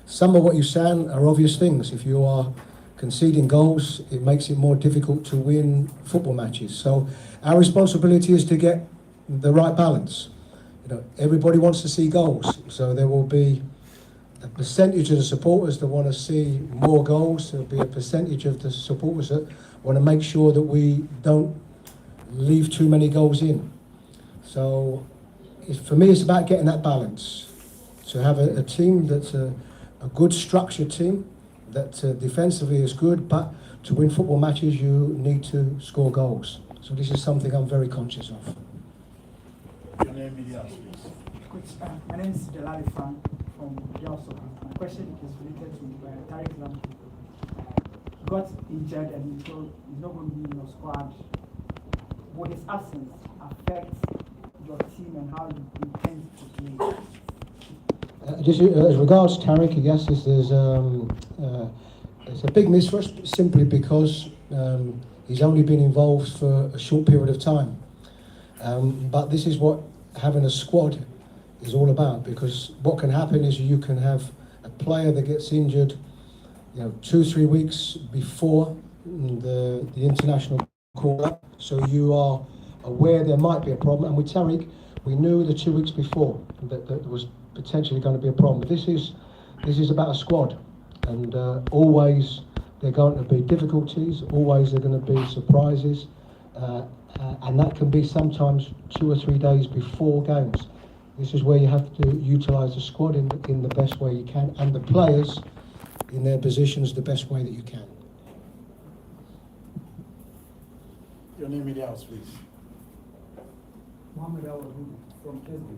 some of what you saying are obvious things. If you are conceding goals, it makes it more difficult to win football matches. So our responsibility is to get the right balance. You know, everybody wants to see goals, so there will be a percentage of the supporters that want to see more goals. There'll be a percentage of the supporters that want to make sure that we don't leave too many goals in. So for me, it's about getting that balance. To have a team that's a good structured team, that defensively is good, but to win football matches, you need to score goals. So this is something I'm very conscious of. Your name is my name is Delali Frank from Diaspora. My question is related to Tariq Lamki. Got injured and he's not going to be in your squad. Will his absence affect your team and how you intend to play? Just as regards Tariq, yes, there's a big miss for us simply because he's only been involved for a short period of time. But this is what having a squad is all about, because what can happen is you can have a player that gets injured, 2-3 weeks before the international call-up, so you are aware there might be a problem. And with Tariq, we knew the 2 weeks before that there was potentially going to be a problem. But this is about a squad, and always there are going to be difficulties, always there are going to be surprises, and that can be sometimes 2 or 3 days before games. This is where you have to utilise the squad in the best way you can, and the players in their positions the best way that you can. Your name in the house, please. Mohamed from Kesby.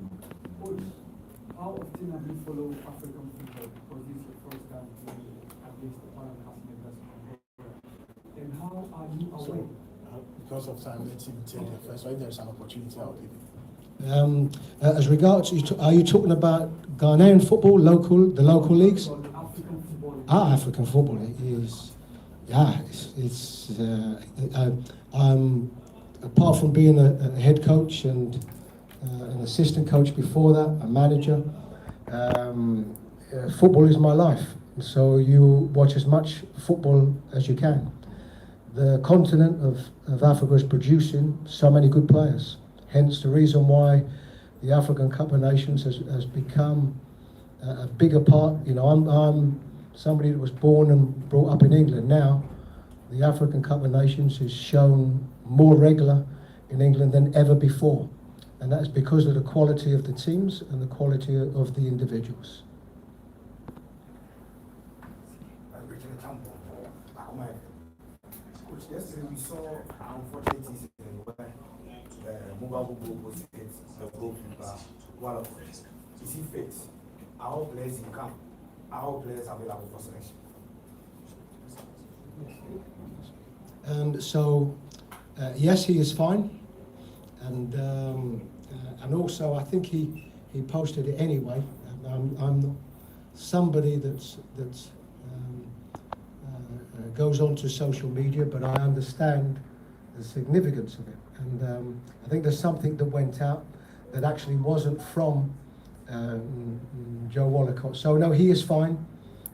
How often have you followed African football? Because this is your first time to at least the final and how are you aware? Because of time, let's take the first. So if there's an opportunity, I'll give it. As regards, are you talking about Ghanaian football, the local leagues? African football. African football is, apart from being a head coach and an assistant coach before that, a manager, football is my life. So you watch as much football as you can. The continent of Africa is producing so many good players. Hence the reason why the African Cup of Nations has become a bigger part. I'm somebody that was born and brought up in England. Now, the African Cup of Nations is shown more regular in England than ever before. And that's because of the quality of the teams and the quality of the individuals. Coach, yesterday we saw an unfortunate incident where Mobile was hit the goalkeeper. One of them. Is he fit? Are all players in camp? Are all players available for selection? And so, yes, he is fine. And also, I think he posted it anyway. I'm somebody that goes on to social media, but I understand the significance of it. And I think there's something that went out that actually wasn't from Joe Wallacott. So no, he is fine.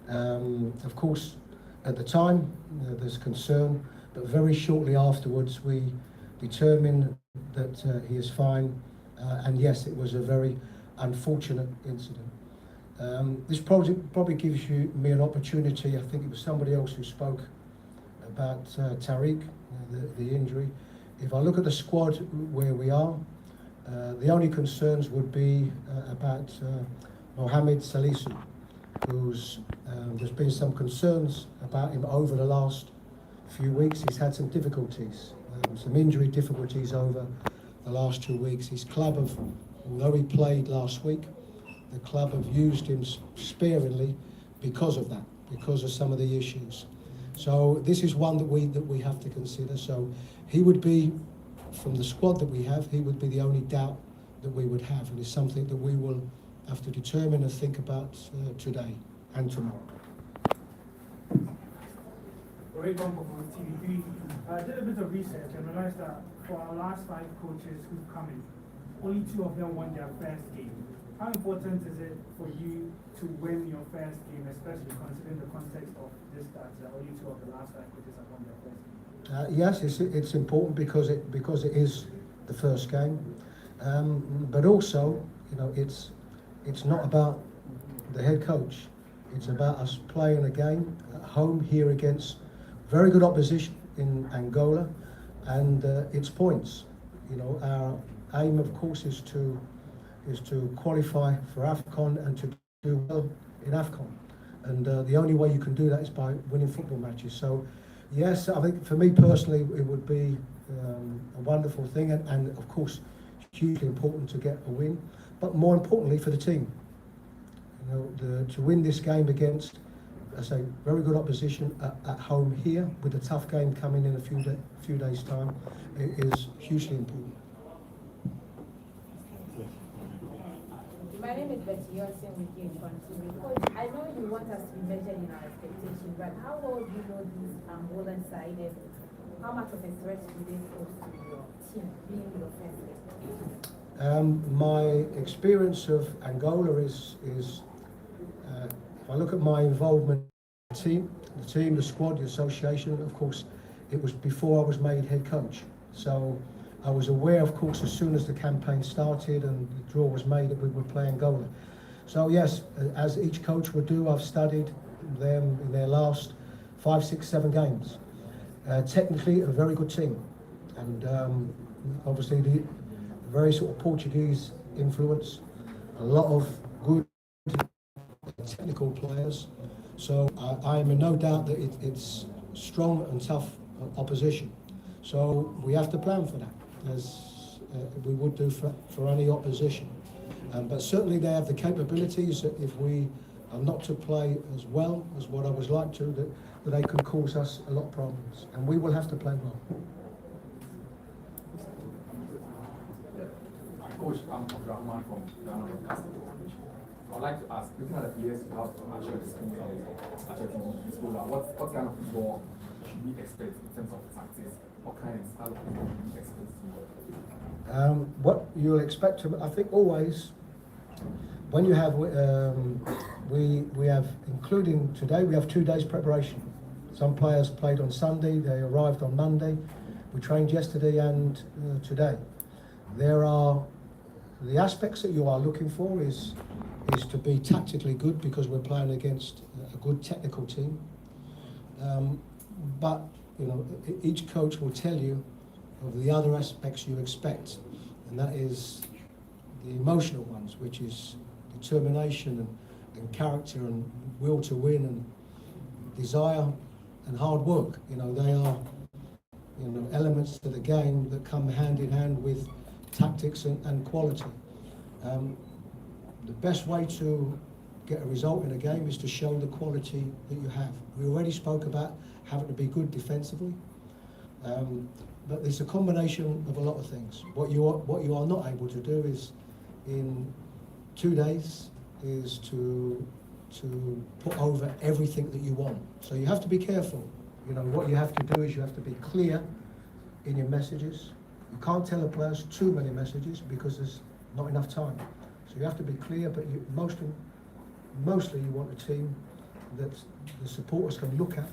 Of course, at the time, there's concern, but very shortly afterwards, we determined that he is fine. And yes, it was a very unfortunate incident. This probably gives me an opportunity. I think it was somebody else who spoke about Tariq, the injury. If I look at the squad where we are, the only concerns would be about Mohamed Salisu, who's there's been some concerns about him over the last few weeks. He's had some difficulties, some injury difficulties over the last 2 weeks. His club have, although he played last week, the club have used him sparingly because of that, because of some of the issues. So this is one that we have to consider. So he would be, from the squad that we have, he would be the only doubt that we would have, and it's something that we will have to determine and think about today and tomorrow. Did a bit of research and realized that for our last 5 coaches who've come in, only 2 of them won their first game. How important is it for you to win your first game, especially considering the context of this that only 2 of the last 5 coaches have won their first game? Yes, it's important because it is the first game, but also, you know, it's not about the head coach. It's about us playing a game at home here against very good opposition in Angola, and it's points. You know, our aim, of course, is to qualify for AFCON and to do well in AFCON, and the only way you can do that is by winning football matches. So, yes, I think for me personally, it would be a wonderful thing, and of course, hugely important to get a win, but more importantly for the team. You know, to win this game against, I say, very good opposition at home here, with a tough game coming in a few days' time, it is hugely important. My name is Betty Yosin with you in Punchline. Coach, I know you want us to be measured in our expectations, but how well do you know this Angolan side, and how much of a threat do they pose to your team, being your first game? My experience of Angola is if I look at my involvement in the team, the squad, the association, of course, it was before I was made head coach. So I was aware, of course, as soon as the campaign started and the draw was made, that we would play Angola. So yes, as each coach would do, I've studied them in their last 5, 6, 7 games. Technically, a very good team, and obviously the very sort of Portuguese influence, a lot of good technical players. So I am in no doubt that it's strong and tough opposition. So we have to plan for that, as we would do for any opposition. But certainly they have the capabilities that if we are not to play as well as what I would like to, that they could cause us a lot of problems. And we will have to play well. Coach, I'm Abdurrahman from GhanaWeb Special. I'd like to ask, looking at the players you have at your disposal, what kind of football should we expect in terms of tactics? What kind of style of football should we expect? What you'll expect to, I think, always, when you have, we have, including today, we have 2 days preparation. Some players played on Sunday, they arrived on Monday. We trained yesterday and today. There are, the aspects that you are looking for is to be tactically good, because we're playing against a good technical team. But, you know, each coach will tell you of the other aspects you expect, and that is the emotional ones, which is determination and character and will to win and desire and hard work. You know, they are, you know, elements to the game that come hand in hand with tactics and quality. The best way to get a result in a game is to show the quality that you have. We already spoke about having to be good defensively, but it's a combination of a lot of things. What you are not able to do is, in 2 days, is to put over everything that you want. So you have to be careful. You know, what you have to do is you have to be clear in your messages. You can't tell the players too many messages because there's not enough time. So you have to be clear, but mostly you want a team that the supporters can look at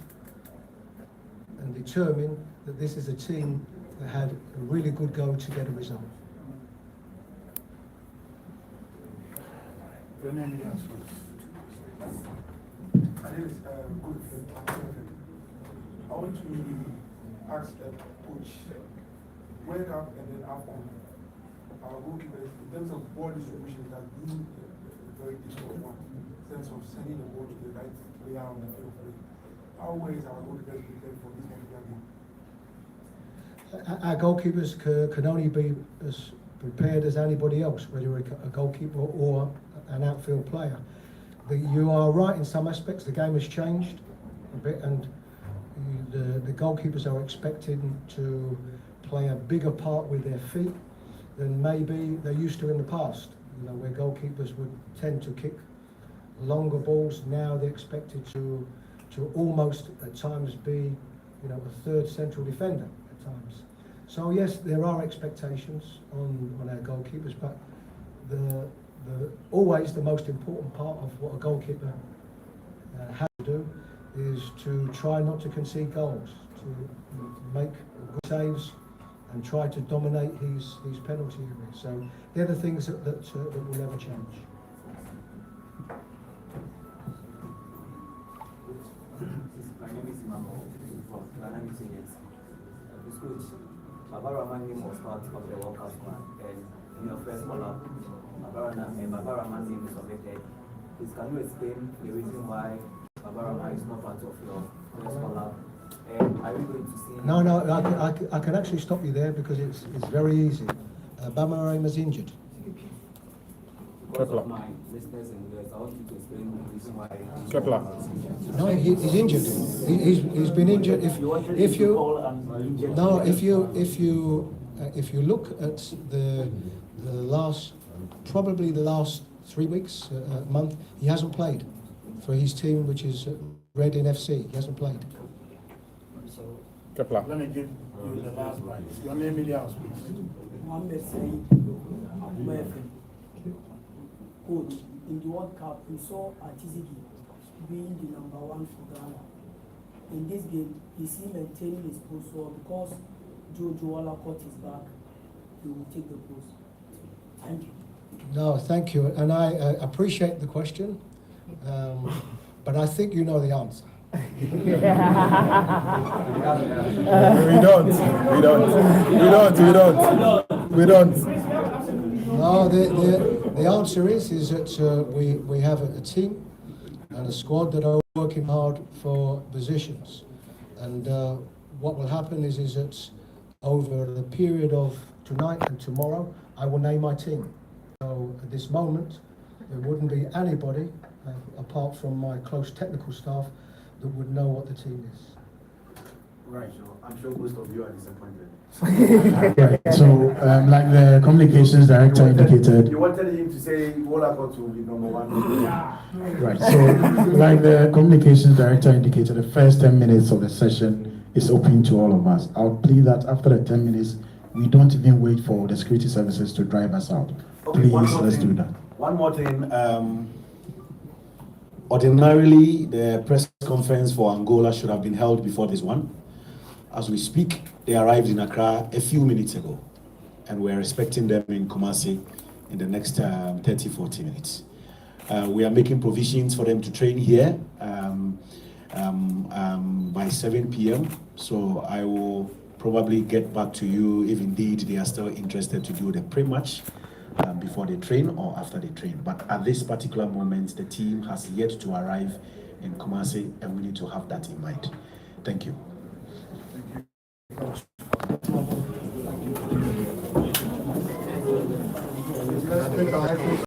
and determine that this is a team that had a really good go to get a result. Your name is? My name is good. I want to ask coach, when up and then after our goalkeepers, in terms of ball distribution, that been a very difficult one, in terms of sending the ball to the right player on the field play. How well is our goalkeepers prepared for this particular game? Our goalkeepers can only be as prepared as anybody else, whether a goalkeeper or an outfield player. But you are right in some aspects. The game has changed a bit, and the goalkeepers are expected to play a bigger part with their feet than maybe they're used to in the past. You know, where goalkeepers would tend to kick longer balls, now they're expected to almost at times be, you know, a third central defender at times. So yes, there are expectations on our goalkeepers, but always the most important part of what a goalkeeper has to do is to try not to concede goals, to make good saves and try to dominate his penalty areas. So they're the things that will never change. My name is Nkommo from GhanaWeb TV. Coach, Barbara name was part of the workers' plan, and in your first call-up, Barbara name is submitted. Please, can you explain the reason why Barbara is not part of your first call-up? And are we going to see? No, I can actually stop you there because it's very easy. Barbara is injured. Because of my listeners and viewers, I want you to explain the reason why. No, he's injured. He's been injured. If you look at the last, probably the last 3 weeks, month, he hasn't played for his team, which is Reading FC. He hasn't played. So, let me give you the last line. Your name, Ilias, please. Mohammed Said, coach, in the World Cup, we saw Atizigi being the #1 for Ghana. In this game, is he maintaining his post, or because Jojo Walcott is back, he will take the post? Thank you. No, thank you, and I appreciate the question, but I think you know the answer. We don't. No, the answer is that we have a team and a squad that are working hard for positions, and what will happen is that over the period of tonight and tomorrow, I will name my team. So at this moment, there wouldn't be anybody apart from my close technical staff that would know what the team is. Right, so I'm sure most of you are disappointed. Right. So, like the communications director indicated. You wanted him to say Walcott will be #1. Right. So, like the communications director indicated, the first 10 minutes of the session is open to all of us. I'll plead that after the 10 minutes, we don't even wait for the security services to drive us out. Okay, Please, let's do that. One more thing. Ordinarily, the press conference for Angola should have been held before this one. As we speak, they arrived in Accra a few minutes ago, and we're expecting them in Kumasi in the next 30-40 minutes. We are making provisions for them to train here by 7 p.m. So I will probably get back to you if indeed they are still interested to do the pre-match before they train or after they train. But at this particular moment, the team has yet to arrive in Kumasi, and we need to have that in mind. Thank you. I think